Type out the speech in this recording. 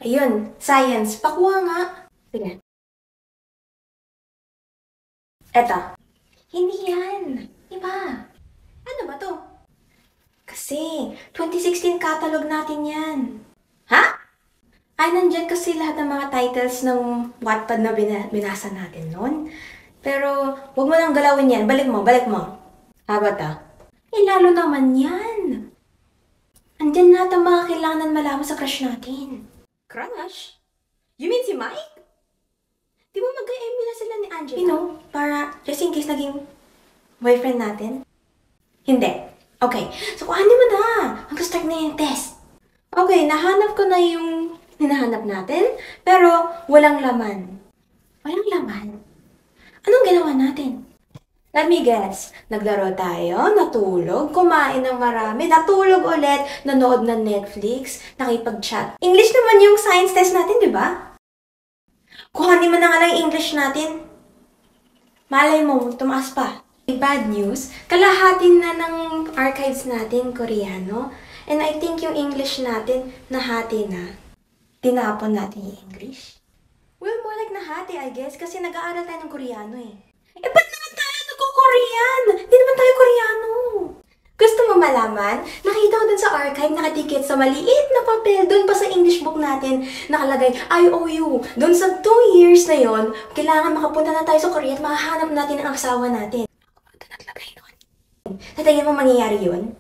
Ayun, science. Pakuha nga. Sige. Eto. Hindi yan. Iba. Ano ba to? Kasi, 2016 catalog natin yan. Ha? Ay, nandyan kasi lahat ng mga titles ng Wattpad na binasa natin noon. Pero, huwag mo nang galawin yan. Balik mo, balik mo. Habot ah. Eh, lalo naman yan. Andyan lahat ang mga kailangan malaman sa crush natin. Crush? You mean si Mike? Di ba mag-MB na sila ni Angela? You know, para just in case naging boyfriend natin? Hindi. Okay, so kuhanin mo na. Mag-start na yung test. Okay, nahanap ko na yung hinahanap natin, pero walang laman. Walang laman? Anong ginawa natin? Let me guess. Naglaro tayo, natulog, kumain ng marami, natulog ulit, nanood ng Netflix, nakipag-chat. English naman yung science test natin, di ba? Kuhanin mo na nga lang yung English natin. Malay mo, tumaas pa. Bad news, kalahatin na ng archives natin, Koreano. And I think yung English natin, nahati na. Tinapon natin yung English. Well, more like nahati, I guess, kasi nag-aaral tayo ng Koreano eh. Eh, ba't naman tayo nagko-Korean? Hindi naman tayo Koreano. Gusto mo malaman? Nakita ko dun sa archive, nakatikit sa maliit na papel, dun pa sa English book natin, nakalagay, IOU. Dun sa 2 years na yon, kailangan makapunta na tayo sa Korea at makahanap natin ang asawa natin. Ano naglagay nun? Sa tingin mo mangyayari yun?